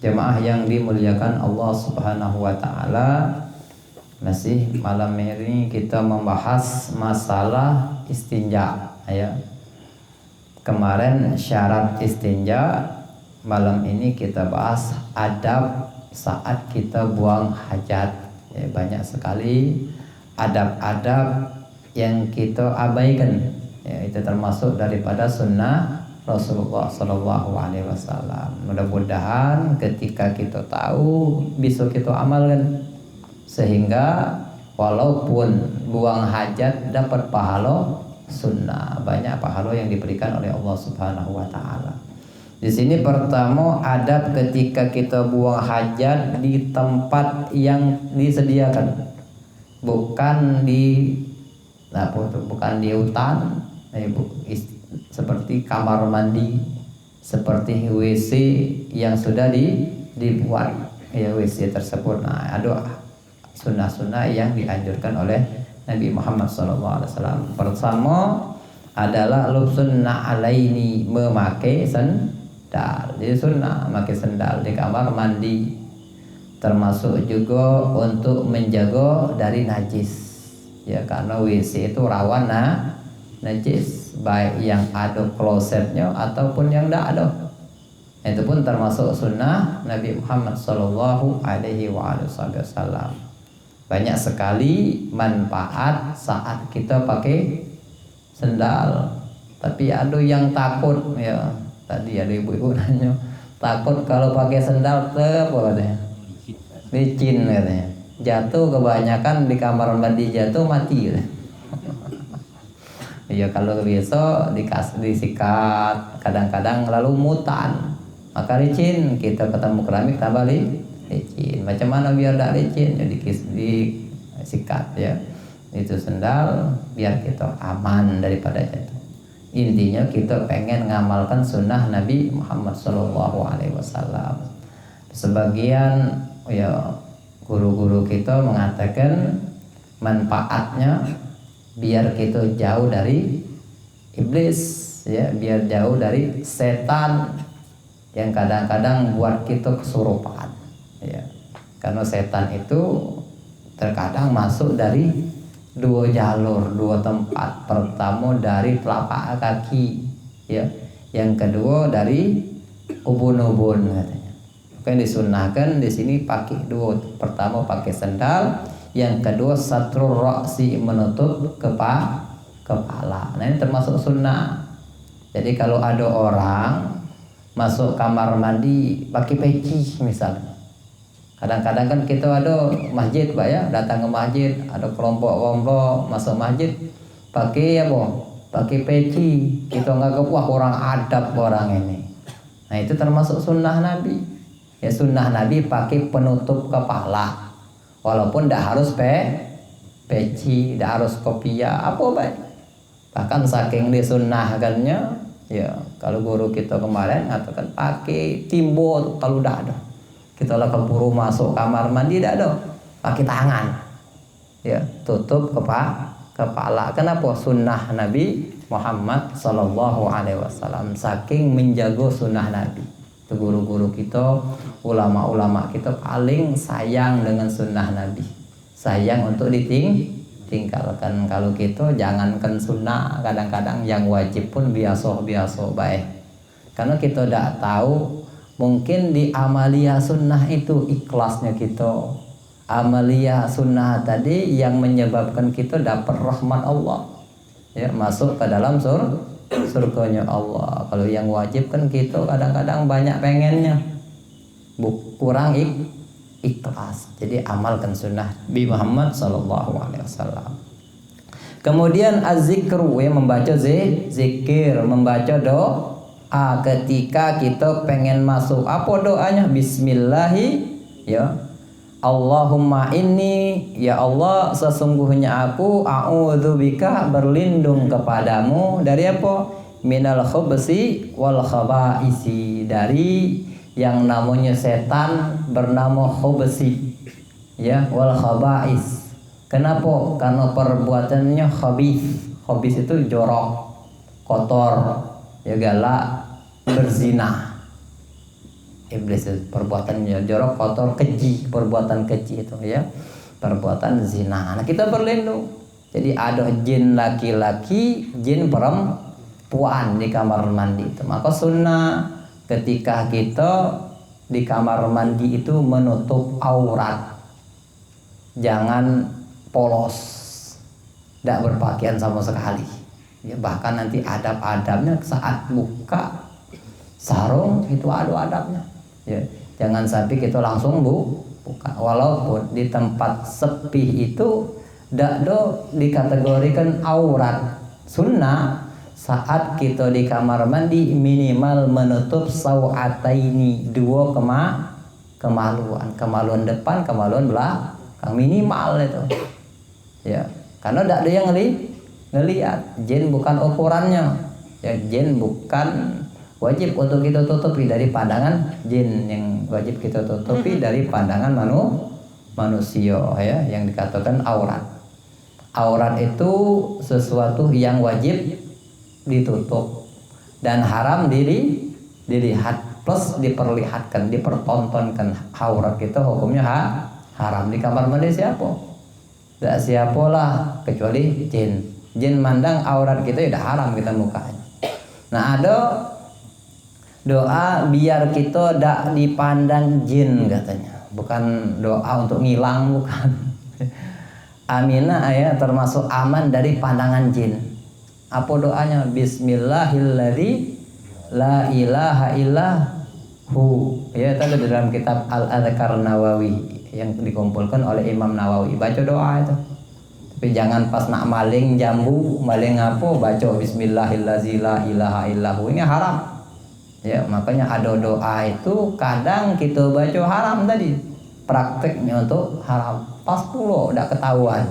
Jemaah yang dimuliakan Allah Subhanahu wa taala, masih malam ini kita membahas masalah istinja ya. Kemarin syarat istinja, malam ini kita bahas adab saat kita buang hajat ya. Banyak sekali adab-adab yang kita abaikan ya, itu termasuk daripada sunnah Rasulullah SAW. Mudah-mudahan ketika kita tahu bisa kita amalkan, sehingga walaupun buang hajat dapat pahala sunnah, banyak pahala yang diberikan oleh Allah Subhanahu wa taala. Di sini pertama adab ketika kita buang hajat di tempat yang disediakan, bukan di hutan, seperti kamar mandi, seperti WC yang sudah dibuat ya WC tersebut. Nah, ada sunnah-sunnah yang dianjurkan oleh Nabi Muhammad SAW. Pertama adalah lubsun na'alaini, memakai sendal. Jadi sunnah memakai sendal di kamar mandi, termasuk juga untuk menjaga dari najis ya, karena WC itu rawan najis, baik yang ada klosetnya ataupun yang tidak ada. Itu pun termasuk sunnah Nabi Muhammad Sallallahu Alaihi Wasallam. Banyak sekali manfaat saat kita pakai sendal. Tapi ada yang takut ya. Tadi ada ibu-ibu nanya, takut kalau pakai sendal apa katanya? Licin katanya. Jatuh, kebanyakan di kamar mandi jatuh mati gitu. Ya kalau biasa disikat, kadang-kadang lalu mutan, maka licin. Kita ketemu keramik tambah licin. Macam mana biar tidak licin? Jadi disikat ya. Itu sendal biar kita aman daripada jatuh. Intinya kita pengen ngamalkan sunnah Nabi Muhammad SAW. Sebagian ya guru-guru kita mengatakan manfaatnya biar kita jauh dari iblis ya, biar jauh dari setan yang kadang-kadang buat kita kesurupan ya. Karena setan itu terkadang masuk dari dua jalur, dua tempat. Pertama dari telapak kaki ya, yang kedua dari ubun-ubun katanya. Yang disunahkan di sini pakai dua. Pertama pakai sendal, yang kedua satrul ra'si, menutup kepala. Nah ini termasuk sunnah. Jadi kalau ada orang masuk kamar mandi pakai peci misalnya. Kadang-kadang kan kita ada masjid Pak ya, datang ke masjid, ada kelompok-kelompok masuk masjid pakai apa? Pakai peci. Kita nggak wah orang adab orang ini. Nah itu termasuk sunnah Nabi. Ya sunnah Nabi pakai penutup kepala, walaupun tidak harus peci, tidak harus kopiah, apa baik. Bahkan saking disunnahkannya, ya kalau guru kita kemarin katakan pakai timbo kalau tidak ada. Kita lah keburu masuk kamar mandi tidak ada, pakai tangan, ya tutup kepala. Kenapa? Sunnah Nabi Muhammad Sallallahu Alaihi Wasallam. Saking menjaga sunnah Nabi. Guru-guru kita, ulama-ulama kita paling sayang dengan sunnah Nabi, sayang untuk ditinggalkan. Kalau kita jangankan sunnah, kadang-kadang yang wajib pun biasa-biasa baik, karena kita tidak tahu, mungkin di amalia sunnah itu ikhlasnya kita. Amalia sunnah tadi yang menyebabkan kita dapat rahmat Allah ya, masuk ke dalam surganya Allah. Kalau yang wajib kan kita kadang-kadang banyak pengennya, kurang ikhlas. Jadi amalkan sunnah Nabi Muhammad SAW. Kemudian az-zikru, ya membaca zikir, membaca doa ketika kita pengen masuk. Apa doanya? Bismillahi ya, Allahumma inni, ya Allah sesungguhnya aku a'udzubika, berlindung kepadamu dari apa? Minal khabasi wal khaba'isi, dari yang namanya setan bernama khabasi ya, wal khaba'is. Kenapa? Karena perbuatannya khabith. Khabith itu jorok, kotor, ya galak, berzina. iblis itu perbuatan jorok, kotor, keji, perbuatan keji itu ya, perbuatan zina. Nah kita berlindung. Jadi ada jin laki-laki, jin perempuan di kamar mandi itu. Maka sunnah ketika kita di kamar mandi itu menutup aurat, jangan polos, tidak berpakaian sama sekali. Ya, bahkan nanti adab-adabnya saat buka sarung itu ada adabnya. Ya, jangan sampai kita langsung buka. Walaupun di tempat sepi itu tidak dikategorikan aurat. Sunnah saat kita di kamar mandi minimal menutup sawataini, dua kemaluan depan, kemaluan belakang minimal itu. Ya, karena tidak ada yang ngelihat. Jin bukan ukurannya. Ya, jin bukan wajib untuk kita tutupi dari pandangan jin, yang wajib kita tutupi dari pandangan manusia ya, yang dikatakan aurat. Aurat itu sesuatu yang wajib ditutup dan haram dilihat plus diperlihatkan, dipertontonkan. Aurat itu hukumnya haram. Di kamar mandi siapa? Tidak siapalah kecuali jin. Jin mandang aurat kita udah haram kita mukanya. Nah ada doa biar kita tidak dipandang jin katanya, bukan doa untuk ngilang, bukan. Aminah ya, termasuk aman dari pandangan jin. Apa doanya? Bismillahilladzi la ilaha illahu. Ya, tadi dalam kitab Al-Adhkar Nawawi yang dikumpulkan oleh Imam Nawawi. Baca doa itu. Tapi jangan pas nak maling jambu, maling apa, baca Bismillahilladzi la ilaha illahu. Ini haram. Ya, makanya ada doa itu kadang kita baca haram tadi. Prakteknya untuk haram. Pas pula udah ketahuan.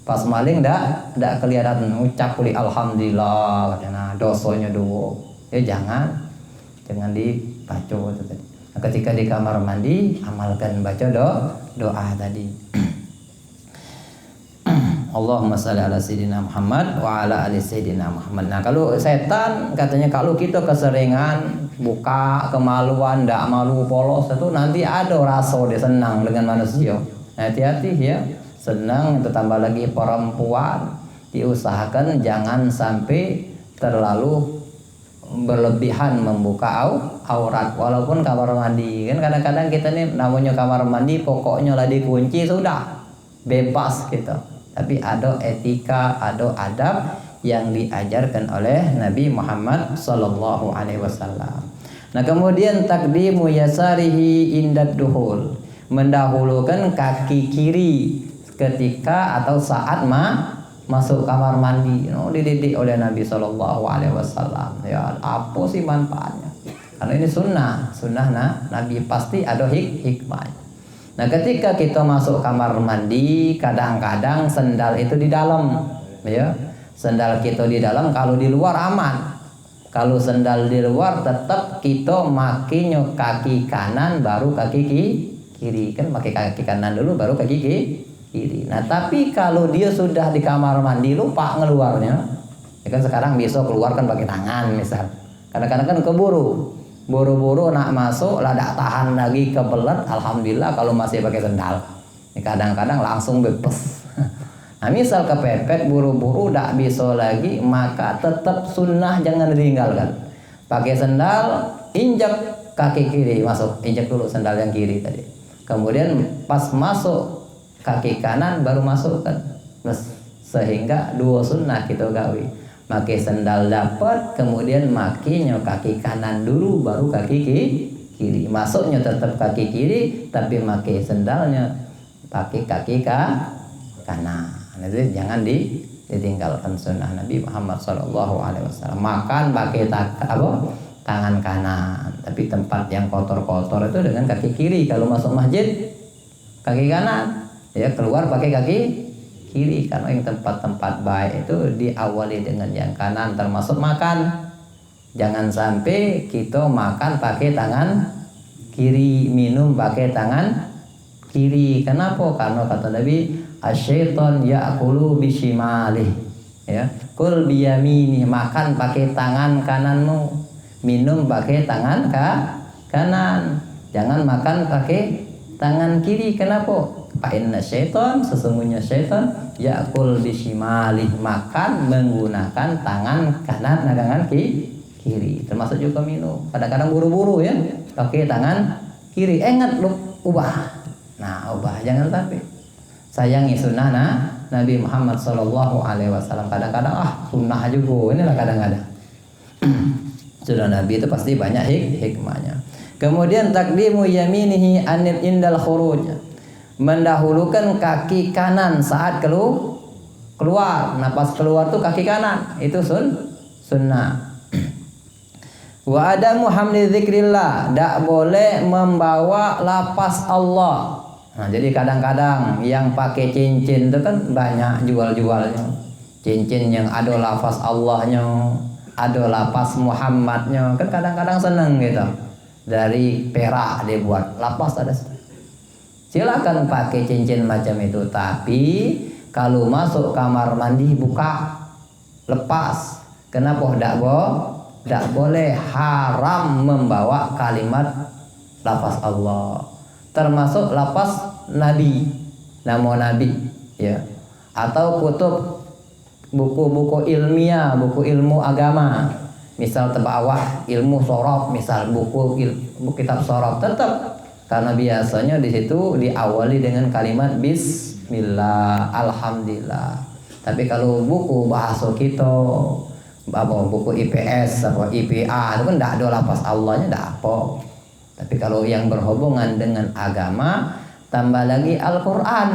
Pas maling dak kelihatan ucap kuli alhamdulillah katanya dosanya dua. Ya jangan dibaca itu tadi. Nah, ketika di kamar mandi amalkan baca doa tadi. Allahumma shalli ala sayyidina Muhammad wa ala ali sayyidina Muhammad. Nah, kalau setan katanya kalau kita keseringan buka kemaluan, ndak malu polos itu nanti ada rasa dia senang dengan manusia. Nah, hati-hati ya. Senang itu tambah lagi perempuan, diusahakan jangan sampai terlalu berlebihan membuka aurat walaupun kamar mandi. Kan kadang-kadang kita nih namanya kamar mandi pokoknya lah dikunci sudah bebas gitu. Tapi ada etika, ada adab yang diajarkan oleh Nabi Muhammad sallallahu alaihi wasallam. Nah, kemudian takdimu yasarihi indad duhul, mendahulukan kaki kiri ketika atau saat masuk kamar mandi. Dididik oleh Nabi sallallahu alaihi wasallam. Ya, apa sih manfaatnya? Karena ini sunnah Nabi pasti ada hikmahnya. Nah, ketika kita masuk kamar mandi, kadang-kadang sendal itu di dalam, ya. Sendal kita di dalam, kalau di luar aman. Kalau sendal di luar tetap kita makinya kaki kanan baru kaki kiri. Kan pakai kaki kanan dulu baru kaki kiri. Nah, tapi kalau dia sudah di kamar mandi lupa ngeluarnya, ya kan sekarang bisa keluar kan pakai tangan misal. Kadang-kadang kan buru-buru nak masuk lah tak tahan lagi kebelet, alhamdulillah kalau masih pakai sendal. Kadang-kadang langsung bebas. Nah, misal kepepet buru-buru tak bisa lagi, maka tetap sunnah jangan ditinggalkan. Pakai sendal, injak kaki kiri masuk, injak dulu sendal yang kiri tadi. Kemudian pas masuk kaki kanan baru masukkan. Sehingga dua sunnah kita gawi. Pakai sendal dapat, kemudian makinya kaki kanan dulu baru kaki kiri. Masuknya tetap kaki kiri, tapi pakai sendalnya pakai kaki kanan. Jadi jangan ditinggalkan sunnah Nabi Muhammad SAW. Makan pakai tangan kanan, tapi tempat yang kotor-kotor itu dengan kaki kiri. Kalau masuk masjid kaki kanan, ya keluar pakai kaki kiri. Karena yang tempat-tempat baik itu diawali dengan yang kanan, termasuk makan. Jangan sampai kita makan pakai tangan kiri, minum pakai tangan kiri. Kenapa? Karena kata Nabi, asyaiton ya'kulu bishimalih. Ya, kul biyamini, makan pakai tangan kananmu, minum pakai tangan kanan. Jangan makan pakai tangan kiri. Kenapa? Fa inna syaitan, sesungguhnya syaitan yakul bishimali, makan menggunakan tangan kanan, tangan kiri. Termasuk juga minum. Kadang-kadang buru-buru ya, pakai tangan kiri. Ingat lu ubah. Nah, ubah jangan sampai. Sayangi sunnah Nabi Muhammad sallallahu alaihi wasallam. Kadang-kadang sunnah juga. Inilah kadang-kadang. Sunnah Nabi itu pasti banyak hikmahnya. Kemudian takdimu yaminihi anil indal khuruj. Mendahulukan kaki kanan saat keluar. Napas keluar tuh kaki kanan. Itu sunnah. Wa adamu hamli dzikrillah. Tak boleh membawa lafaz Allah. Nah, jadi kadang-kadang yang pakai cincin itu kan banyak jual-jualnya. Cincin yang ada lafaz Allahnya, ada lafaz Muhammadnya. Kan kadang-kadang seneng gitu. Dari perak dibuat lafaz ada. Silakan pakai cincin macam itu, tapi kalau masuk kamar mandi buka, lepas. Kenapa tidak boleh, haram membawa kalimat lafaz Allah. Termasuk lafaz Nabi, nama Nabi, ya. Atau kutub, buku-buku ilmiah, buku ilmu agama. Misal terbawah ilmu sorof, misal buku kitab sorof, tetap karena biasanya di situ diawali dengan kalimat Bismillah, Alhamdulillah. Tapi kalau buku bahasa kita, buku IPS atau IPA itu kan tidak ada lafaz Allahnya, tidak apa. Tapi kalau yang berhubungan dengan agama, tambah lagi Al-Quran.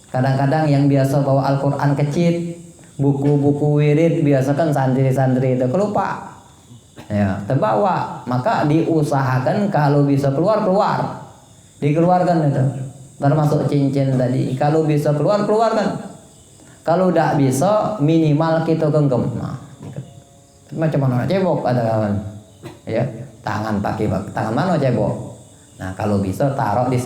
Kadang-kadang yang biasa bawa Al-Quran kecil, buku-buku wirid biasa kan santri-santri itu kelupa ya, terbawa. Maka diusahakan kalau bisa keluar dikeluarkan itu, termasuk cincin tadi. Kalau bisa keluarkan. Kalau tidak bisa minimal kita genggam. Nah, macam mana cebok ada kawan ya, tangan mana cebok. Nah, kalau bisa taruh di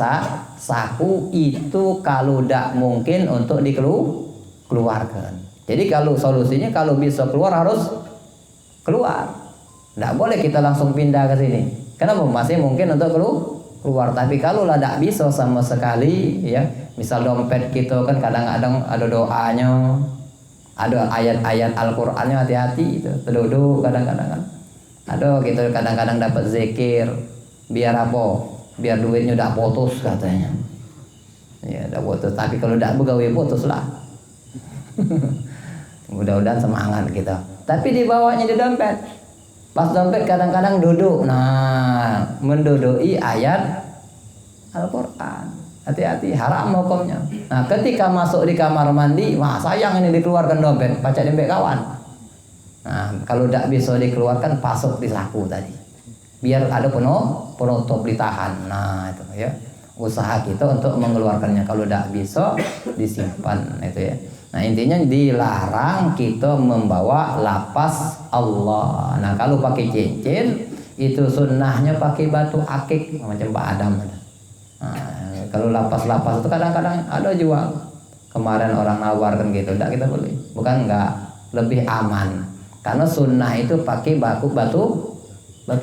saku itu, kalau tidak mungkin untuk dikeluarkan. Jadi kalau solusinya kalau bisa keluar harus keluar. Tidak boleh kita langsung pindah ke sini. Kenapa? Masih mungkin untuk keluar. Tapi kalau tidak bisa sama sekali, ya, misal dompet kita kan kadang-kadang ada doanya, ada ayat-ayat Al-Qur'annya, hati-hati itu. Terdudu kadang-kadang kan. Ada gitu kadang-kadang dapat zikir. Biar apa? Biar duitnya udah putus katanya. Ya, udah putus. Tapi kalau tidak begawe putus lah. Mudah-mudahan semangat kita. Tapi dibawanya di dompet. Pas dompet kadang-kadang duduk. Nah, mendudui ayat Al-Quran. Hati-hati, haram hukumnya. Nah, ketika masuk di kamar mandi, wah sayang ini dikeluarkan dompet, pacak dompet kawan. Nah, kalau tidak bisa dikeluarkan, pasuk di saku tadi. Biar ada penutup ditahan. Nah, itu ya. Usaha kita untuk mengeluarkannya. Kalau tidak bisa, disimpan itu ya. Nah, intinya dilarang kita membawa lafaz Allah. Nah, kalau pakai cincin itu sunnahnya pakai batu akik macam Pak Adam. Nah, kalau lafaz-lafaz itu kadang-kadang ada jual. Kemarin orang nawarkan gitu, tidak kita beli. Bukan enggak, lebih aman. Karena sunnah itu pakai batu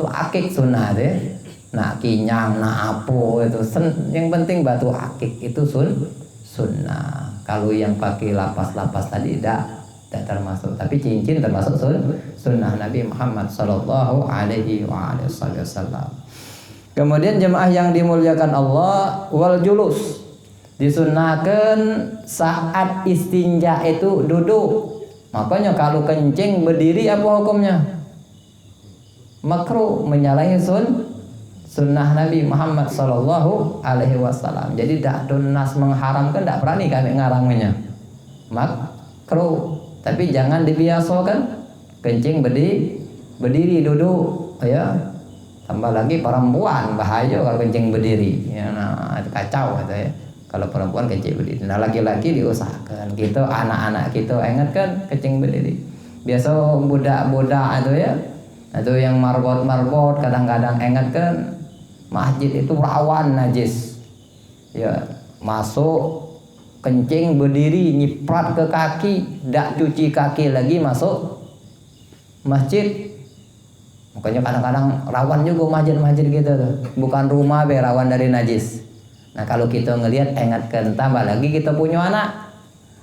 akik sunnah deh. Nah, kinyang, nah apa itu. Yang penting batu akik itu sunnah. Kalau yang pakai lapas-lapas tadi tidak termasuk, tapi cincin termasuk sunnah Nabi Muhammad sallallahu alaihi wasallam. Kemudian jemaah yang dimuliakan Allah, wal julus, disunnahkan saat istinja itu duduk. Makanya kalau kencing berdiri apa hukumnya? Makruh, menyalahi sunnah Nabi Muhammad sallallahu alaihi wasallam. Jadi dak nas mengharamkan, dak berani kami ngaramnya. Makruh. Tapi jangan dibiasakan kencing berdiri duduk ya. Tambah lagi perempuan bahaya kalau kencing berdiri. Ya, nah, itu kacau gitu ya. Kalau perempuan kencing berdiri. Nah, laki-laki diusahakan. Kita anak-anak kita ingatkan kencing berdiri. Biasa budak-budak itu ya. Itu yang marbot kadang-kadang ingatkan. Masjid itu rawan najis. Ya, masuk kencing berdiri, nyiprat ke kaki, dak cuci kaki lagi masuk masjid. Makanya kadang-kadang rawan juga masjid-masjid gitu tuh. Bukan rumah be rawan dari najis. Nah kalau kita ngelihat ingatkan, tambah lagi kita punya anak.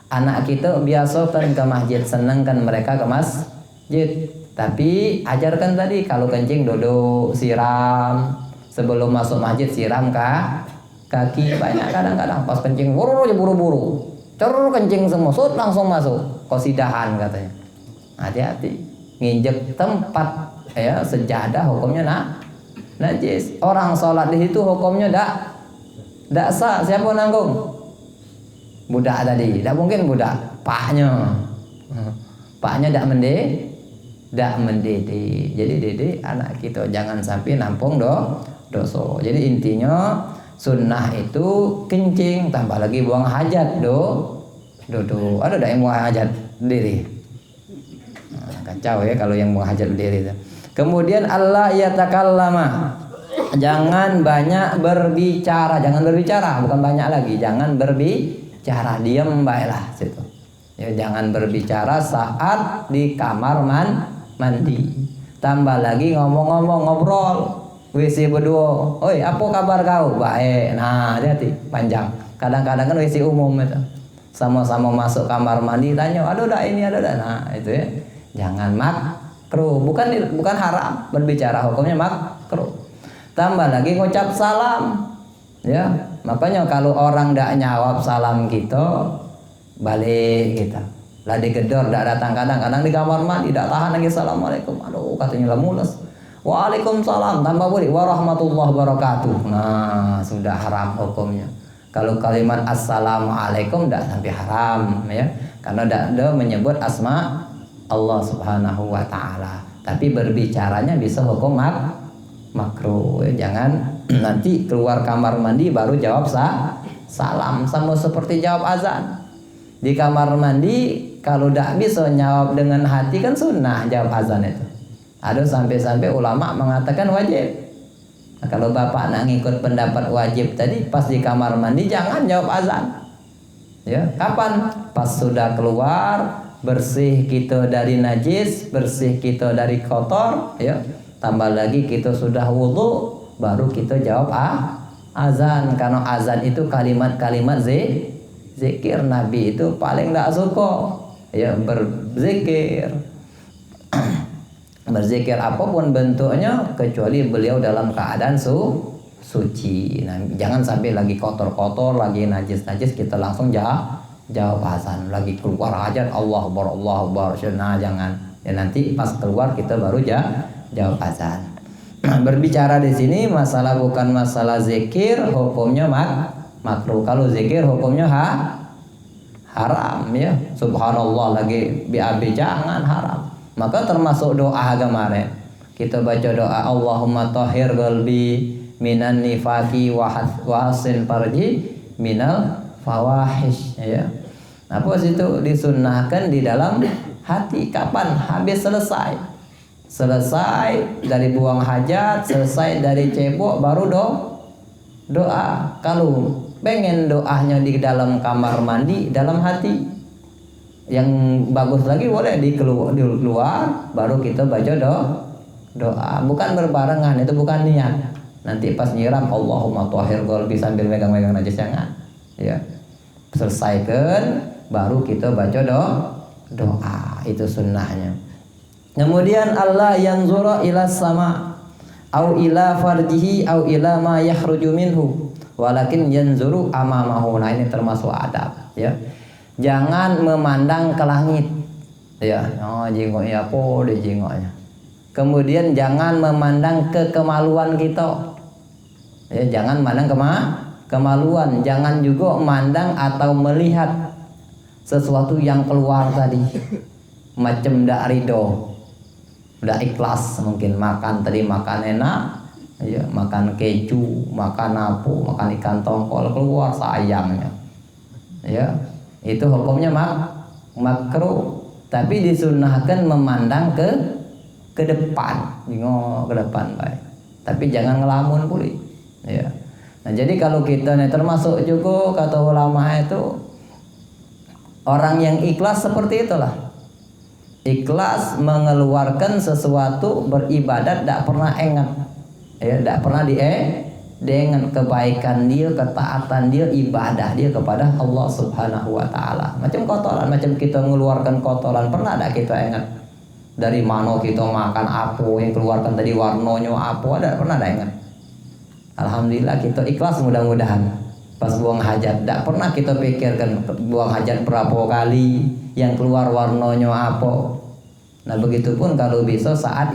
Anak kita biasa kan ke masjid, seneng kan mereka ke masjid. Tapi ajarkan tadi kalau kencing duduk, siram. Sebelum masuk masjid siram kaki. Banyak kadang-kadang pas kencing buru-buru. Cerur kencing semua, langsung masuk. Qasidahan katanya. Hati-hati. Nginjek tempat ya sejadah hukumnya najis. Orang sholat di situ hukumnya dak sah. Siapa nanggung? Budak tadi. Dak mungkin budak. Paknya dak mendede. Jadi dede anak kita jangan sampai nampung dosa. Jadi intinya sunnah itu kencing, tambah lagi buang hajat Ada yang buang hajat berdiri? Kacau ya kalau yang buang hajat berdiri itu. Kemudian Allah yatakallama. Jangan banyak berbicara, bukan banyak lagi, jangan berbicara, diam baiklah situ. Ya, jangan berbicara saat di kamar mandi. Tambah lagi ngomong-ngomong, ngobrol. WC berdua. Oi, apa kabar kau? Baik. Nah, hati-hati, panjang. Kadang-kadang kan WC umum itu. Sama-sama masuk kamar mandi tanya, "Aduh, dah ini, aduh dah." Nah, itu ya. Jangan makruh. Bukan haram berbicara, hukumnya makruh. Tambah lagi ngucap salam. Ya, makanya kalau orang ndak nyawab salam kita, balik kita. Lah digedor ndak datang kadang-kadang di kamar mandi ndak tahan lagi assalamualaikum. Aduh, katanya lah mules. Waalaikumsalam, tambah boleh warahmatullahi wabarakatuh. Nah, sudah haram hukumnya. Kalau kalimat assalamualaikum ndak sampai haram ya. Karena ndak menyebut asma Allah Subhanahu wa taala. Tapi berbicaranya bisa hukum makruh. Jangan nanti keluar kamar mandi baru jawab salam, sama seperti jawab azan. Di kamar mandi kalau tidak bisa jawab dengan hati kan sunnah jawab azan itu. Ada sampai-sampai ulama mengatakan wajib. Nah, kalau bapak nak ngikut pendapat wajib tadi, pas di kamar mandi jangan jawab azan. Ya, kapan? Pas sudah keluar, bersih kita dari najis, bersih kita dari kotor, ya. Tambah lagi kita sudah wudu, baru kita jawab azan. Karena azan itu kalimat-kalimat zikir. Nabi itu paling tidak suka ya berzikir. Berzikir apapun bentuknya kecuali beliau dalam keadaan suci. Nah, jangan sampai lagi kotor-kotor, lagi najis-najis kita langsung jawab azan. Lagi keluar hajat Allah Akbar. Nah, jangan. Ya nanti pas keluar kita baru jawab azan. Berbicara di sini masalah bukan masalah zikir, hukumnya makruh. Kalau zikir hukumnya haram ya. Subhanallah lagi BAB jangan haram. Maka termasuk doa kemarin kita baca doa Allahumma tahhir qalbi minan nifaqi wa hasin farji minal fawahish ya. Apa situ disunnahkan di dalam hati. Kapan? Habis selesai dari buang hajat, selesai dari cebok, baru doa. Kalau pengen doanya di dalam kamar mandi, dalam hati. Yang bagus lagi boleh di luar, baru kita baca doa. Bukan berbarengan, itu bukan niat. Nanti pas nyiram Allahumma tahhir qalbi sambil megang-megang najis, jangan. Ya. Selesaikan, baru kita baca doa. Itu sunnahnya. Kemudian Allah yanzura ila sama au ila farjihi au ila ma yakhruju minhu walakin yanzuru amamahu. Nah, ini termasuk adab ya. Jangan memandang ke langit ya. Oh, jenggotnya apa di jenggotnya. Kemudian jangan memandang ke kemaluan kita. Ya, jangan memandang kemaluan, jangan juga memandang atau melihat sesuatu yang keluar tadi. Macam ndak ridho. Udah ikhlas mungkin makan tadi makan enak ya, makan keju, makan apa, makan ikan tongkol keluar sayangnya ya, itu hukumnya makruh. Tapi disunnahkan memandang ke depan, ke depan baik. Tapi jangan ngelamun pulih ya. Nah, jadi kalau kita nih termasuk juga kata ulama itu orang yang ikhlas seperti itulah. Ikhlas mengeluarkan sesuatu beribadat tidak pernah ingat, ya, tidak pernah dengan kebaikan dia, ketaatan dia, ibadah dia kepada Allah Subhanahu wa taala. Macam kotoran, macam kita mengeluarkan kotoran, pernah tidak kita ingat dari mana kita makan apa yang keluarkan tadi warnanya apa, ada pernah tidak ingat? Alhamdulillah kita ikhlas mudah-mudahan. Pas buang hajat, tidak pernah kita pikirkan buang hajat berapa kali, yang keluar warnanya apa. Nah begitupun kalau bisa saat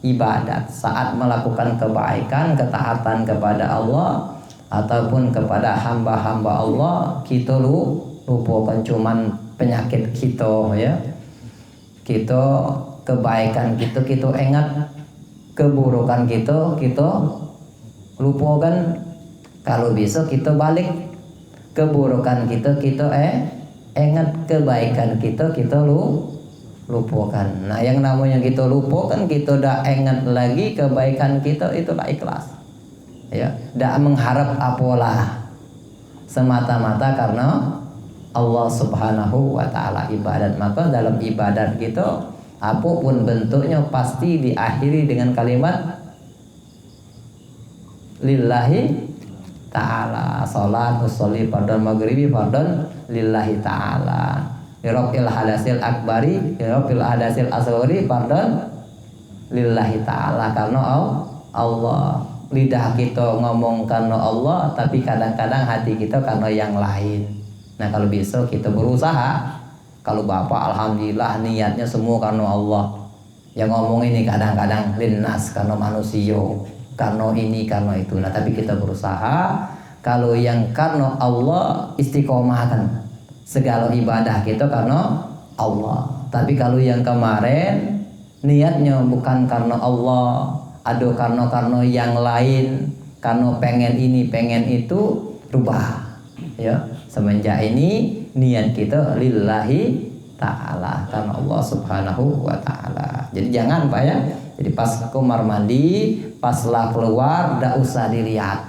ibadat, saat melakukan kebaikan, ketaatan kepada Allah ataupun kepada hamba-hamba Allah, kita lupakan cuman penyakit kita, ya. Kita kebaikan kita ingat, keburukan kita lupakan. Kalau bisa kita balik, keburukan kita ingat, kebaikan kita lupakan. Nah yang namanya kita lupakan, kita dah ingat lagi kebaikan kita, itulah ikhlas, ya. Dah mengharap apalah, semata-mata karena Allah Subhanahu wa taala ibadat. Maka dalam ibadat kita apapun bentuknya pasti diakhiri dengan kalimat lillahi ta'ala. Salat usolli fardhan maghribi fardhan lillahi ta'ala, irofil hadasil akbari irofil hadasil asghari fardhan lillahi ta'ala. Karena Allah, lidah kita ngomong karena Allah, tapi kadang-kadang hati kita karena yang lain. Nah kalau bisa kita berusaha. Kalau bapak alhamdulillah niatnya semua karena Allah, yang ngomong ini kadang-kadang linnas karena manusia, karena ini karena itu. Nah tapi kita berusaha kalau yang karena Allah istiqomahkan segala ibadah kita karena Allah. Tapi kalau yang kemarin niatnya bukan karena Allah, ada karena yang lain, karena pengen ini pengen itu, rubah, ya. Semenjak ini niat kita lillahi ta'ala, karena Allah Subhanahu wa ta'ala. Jadi jangan Pak, ya. Jadi pas kamar mandi, pas lah keluar, tidak usah dilihat.